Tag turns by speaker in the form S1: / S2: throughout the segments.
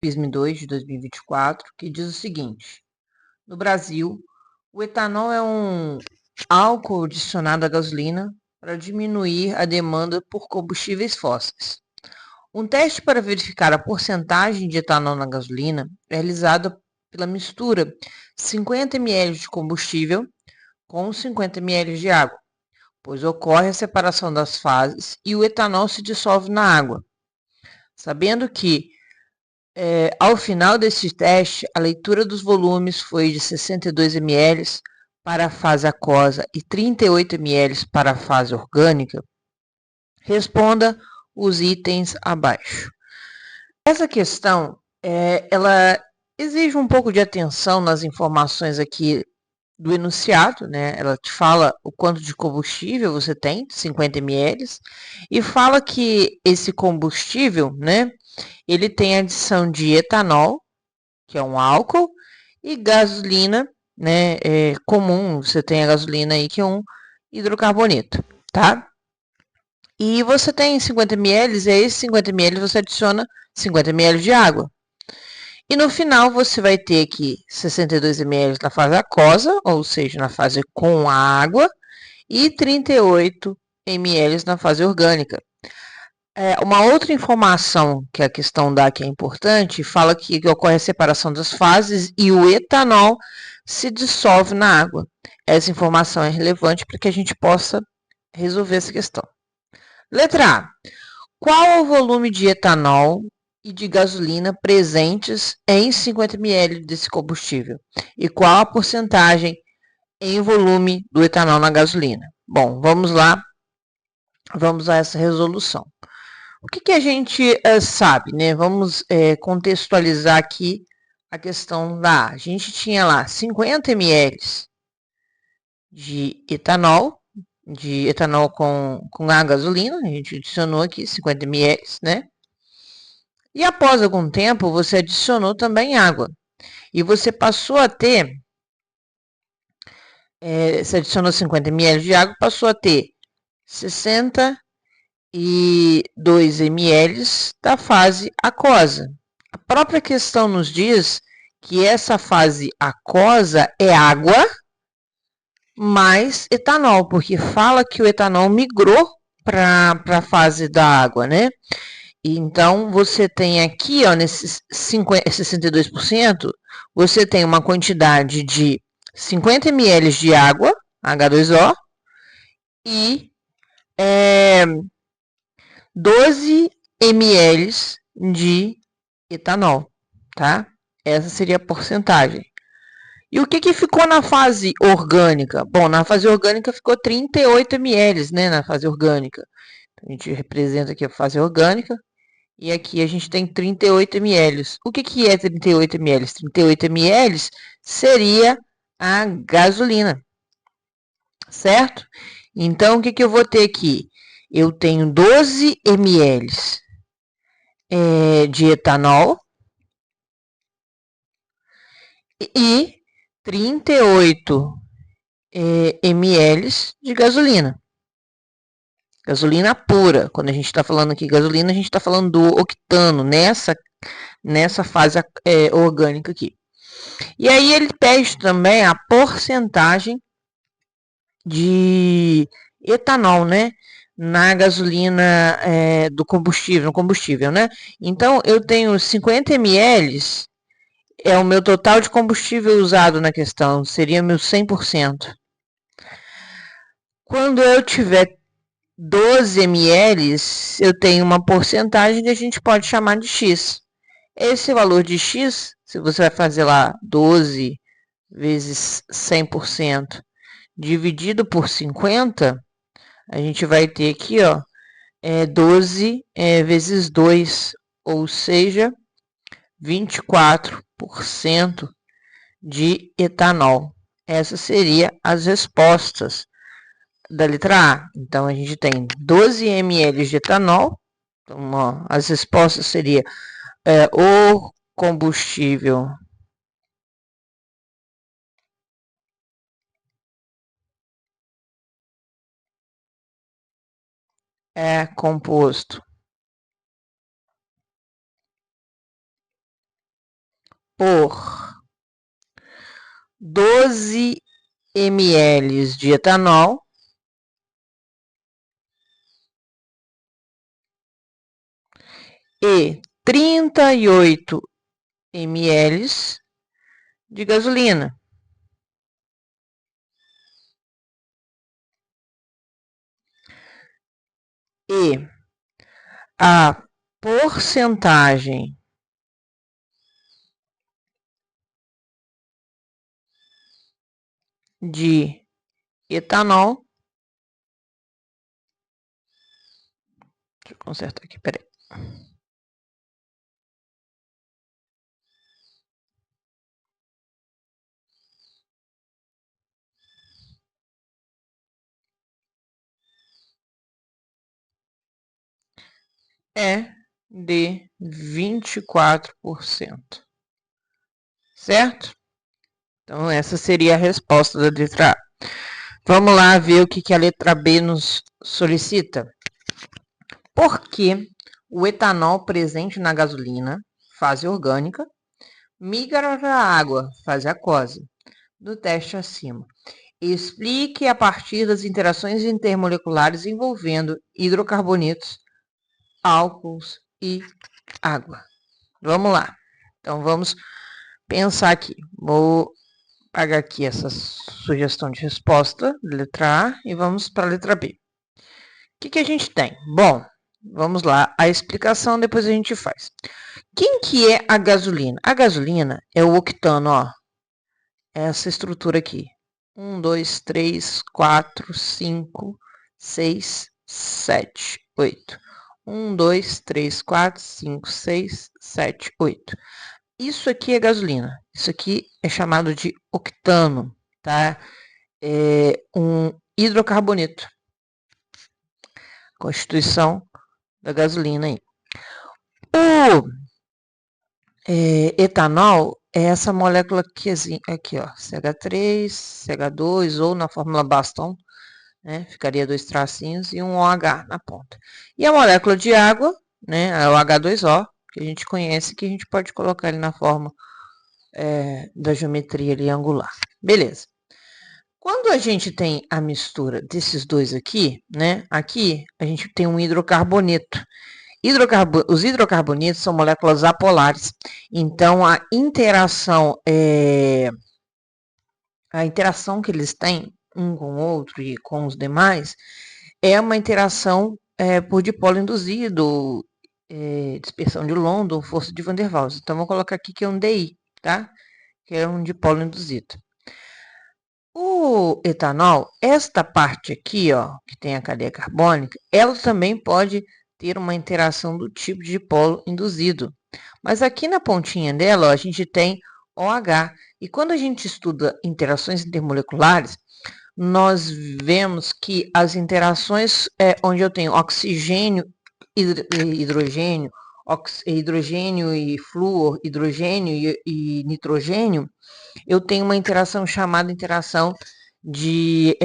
S1: PISM 2 de 2024, que diz o seguinte: no Brasil, o etanol é um álcool adicionado à gasolina para diminuir a demanda por combustíveis fósseis. Um teste para verificar a porcentagem de etanol na gasolina é realizado pela mistura 50 ml de combustível com 50 ml de água, pois ocorre a separação das fases e o etanol se dissolve na água. Sabendo que ao final desse teste, a leitura dos volumes foi de 62 ml para a fase aquosa e 38 ml para a fase orgânica, responda os itens abaixo. Essa questão, ela exige um pouco de atenção nas informações aqui do enunciado, né? Ela te fala o quanto de combustível você tem, 50 ml, e fala que esse combustível, né, ele tem adição de etanol, que é um álcool, e gasolina, né, comum, você tem a gasolina aí, que é um hidrocarboneto, tá? E você tem 50 ml, e a esses 50 ml você adiciona 50 ml de água. E no final você vai ter aqui 62 ml na fase aquosa, ou seja, na fase com a água, e 38 ml na fase orgânica. Uma outra informação que a questão dá que é importante, fala que ocorre a separação das fases e o etanol se dissolve na água. Essa informação é relevante para que a gente possa resolver essa questão. Letra A. Qual é o volume de etanol e de gasolina presentes em 50 ml desse combustível? E qual a porcentagem em volume do etanol na gasolina? Bom, vamos lá, vamos a essa resolução. O que a gente sabe, né? Vamos contextualizar aqui a questão da A. A gente tinha lá 50 ml de etanol com a gasolina, a gente adicionou aqui 50 ml, né? E após algum tempo, você adicionou também água. E você passou a ter, você adicionou 50 ml de água, passou a ter 62 ml da fase aquosa. A própria questão nos diz que essa fase aquosa é água mais etanol, porque fala que o etanol migrou para a fase da água, né? Então, você tem aqui, ó, nesses 62%, você tem uma quantidade de 50 ml de água, H2O, e 12 ml de etanol, tá? Essa seria a porcentagem. E o que ficou na fase orgânica? Bom, na fase orgânica ficou 38 ml, né? Na fase orgânica. A gente representa aqui a fase orgânica. E aqui a gente tem 38 ml. O que é 38 ml? 38 ml seria a gasolina, certo? Então, o que eu vou ter aqui? Eu tenho 12 ml de etanol e 38 ml de gasolina. Gasolina pura. Quando a gente está falando aqui gasolina, a gente está falando do octano, nessa fase orgânica aqui. E aí ele pede também a porcentagem de etanol, né? Na gasolina do combustível, no combustível, né? Então eu tenho 50 ml, é o meu total de combustível usado na questão, seria meu 100%. Quando eu tiver 12 ml, eu tenho uma porcentagem que a gente pode chamar de X. Esse valor de X, se você vai fazer lá 12 vezes 100% dividido por 50, a gente vai ter aqui, ó, 12 vezes 2, ou seja, 24% de etanol. Essas seriam as respostas da letra A. Então, a gente tem 12 ml de etanol. Então, ó, as respostas seriam o combustível é composto por 12 ml de etanol e 38 ml de gasolina. E a porcentagem de etanol. Deixa eu consertar aqui, peraí. É de 24%. Certo? Então, essa seria a resposta da letra A. Vamos lá ver o que a letra B nos solicita. Por que o etanol presente na gasolina, fase orgânica, migra para a água, fase aquosa, do teste acima? Explique a partir das interações intermoleculares envolvendo hidrocarbonetos, álcools e água. Vamos lá. Então, vamos pensar aqui. Vou apagar aqui essa sugestão de resposta, letra A, e vamos para a letra B. O que a gente tem? Bom, vamos lá. A explicação depois a gente faz. Quem que é a gasolina? A gasolina é o octano, ó. Essa estrutura aqui. 1, 2, 3, 4, 5, 6, 7, 8. 1, 2, 3, 4, 5, 6, 7, 8. Isso aqui é gasolina. Isso aqui é chamado de octano, tá? É um hidrocarboneto. Constituição da gasolina aí. O etanol é essa molécula aqui, ó, CH3, CH2, ou na fórmula Baston, né, ficaria 2 tracinhos e um OH na ponta. E a molécula de água, né, é o H2O, que a gente conhece, que a gente pode colocar ali na forma da geometria ali angular. Beleza. Quando a gente tem a mistura desses dois aqui, né, aqui a gente tem um hidrocarboneto. Os hidrocarbonetos são moléculas apolares, então a interação que eles têm um com o outro e com os demais é uma interação por dipolo induzido, dispersão de London, força de Van der Waals. Então, vou colocar aqui que é um DI, tá? Que é um dipolo induzido. O etanol, esta parte aqui, ó, que tem a cadeia carbônica, ela também pode ter uma interação do tipo de dipolo induzido. Mas aqui na pontinha dela, ó, a gente tem OH. E quando a gente estuda interações intermoleculares, nós vemos que as interações onde eu tenho oxigênio, hidrogênio, hidrogênio e flúor, hidrogênio e nitrogênio, eu tenho uma interação chamada interação de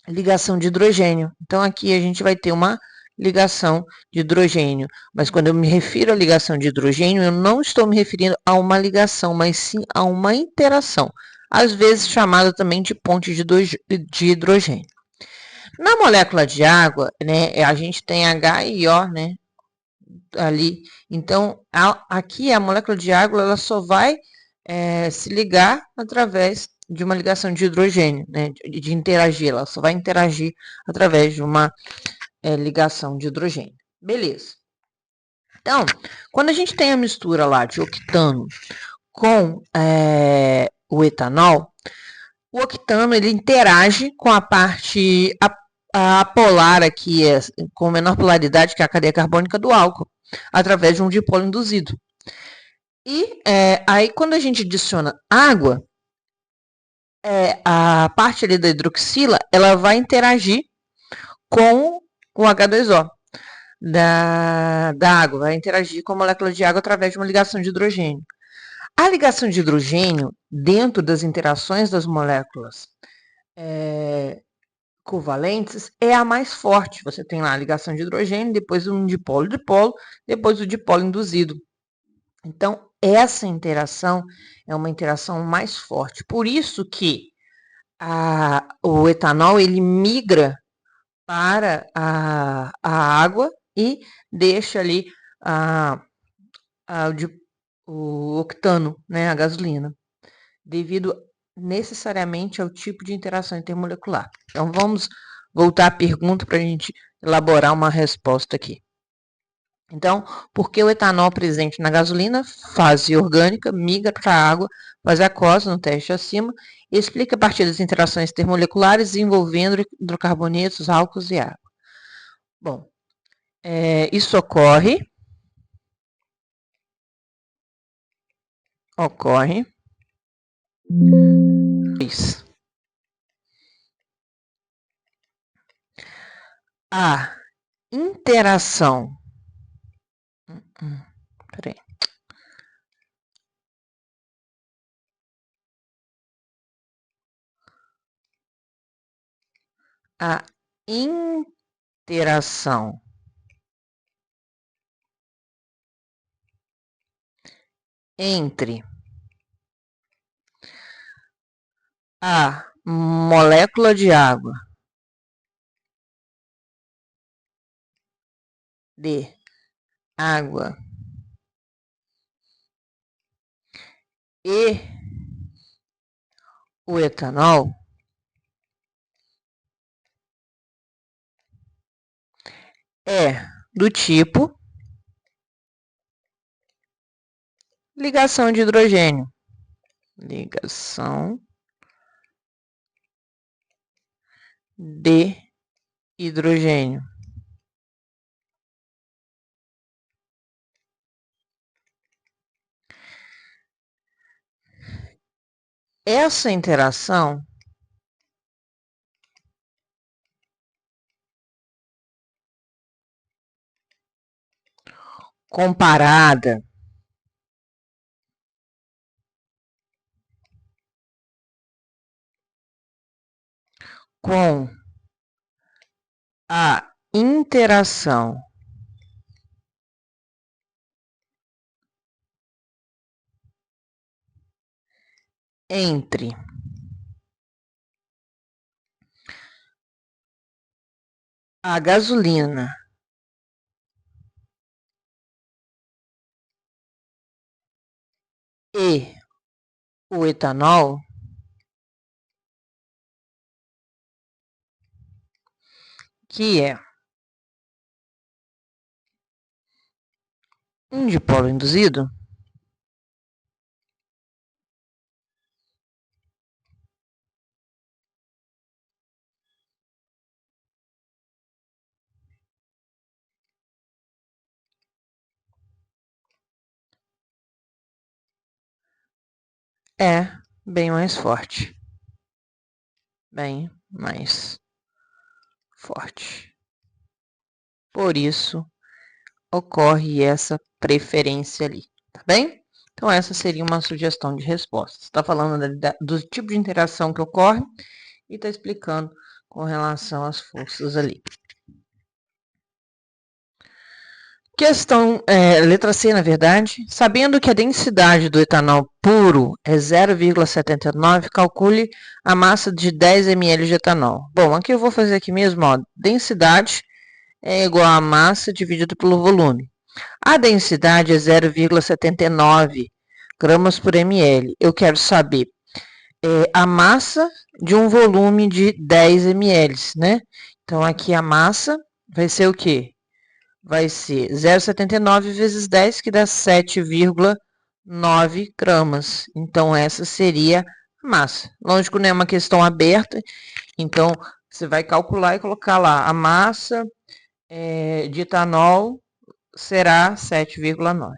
S1: ligação de hidrogênio. Então, aqui a gente vai ter uma ligação de hidrogênio. Mas quando eu me refiro à ligação de hidrogênio, eu não estou me referindo a uma ligação, mas sim a uma interação, às vezes chamada também de ponte de hidrogênio. Na molécula de água, né, a gente tem H e O, né, ali. Então, aqui a molécula de água, ela só vai se ligar através de uma ligação de hidrogênio, né, de interagir, ela só vai interagir através de uma ligação de hidrogênio. Beleza. Então, quando a gente tem a mistura lá de octano com o etanol, o octano ele interage com a parte apolar aqui, com menor polaridade, que é a cadeia carbônica do álcool, através de um dipolo induzido. E aí, quando a gente adiciona água, a parte ali da hidroxila, ela vai interagir com o H2O da água, vai interagir com a molécula de água através de uma ligação de hidrogênio. A ligação de hidrogênio, dentro das interações das moléculas covalentes, é a mais forte. Você tem lá a ligação de hidrogênio, depois um dipolo-dipolo, depois o dipolo induzido. Então, essa interação é uma interação mais forte. Por isso que o etanol ele migra para a água e deixa ali o octano, né, a gasolina, devido necessariamente ao tipo de interação intermolecular. Então, vamos voltar à pergunta para a gente elaborar uma resposta aqui. Então, por que o etanol presente na gasolina, fase orgânica, migra para a água, fase aquosa no teste acima, e explica a partir das interações termoleculares envolvendo hidrocarbonetos, álcools e água. Bom, isso ocorre a interação a interação entre a molécula de água e o etanol é do tipo ligação de hidrogênio. Ligação de hidrogênio. Essa interação comparada com a interação entre a gasolina e o etanol, que é um dipolo induzido, é bem mais forte. Bem mais forte. Por isso, ocorre essa preferência ali, tá bem? Então, essa seria uma sugestão de resposta. Está falando do tipo de interação que ocorre e está explicando com relação às forças ali. Questão, letra C, na verdade. Sabendo que a densidade do etanol puro é 0,79, calcule a massa de 10 ml de etanol. Bom, aqui eu vou fazer aqui mesmo, ó, densidade é igual a massa dividido pelo volume. A densidade é 0,79 gramas por ml. Eu quero saber a massa de um volume de 10 ml, né? Então, aqui a massa vai ser o quê? Vai ser 0,79 vezes 10, que dá 7,9 gramas. Então, essa seria a massa. Lógico, não é uma questão aberta, então você vai calcular e colocar lá a massa de etanol será 7,9.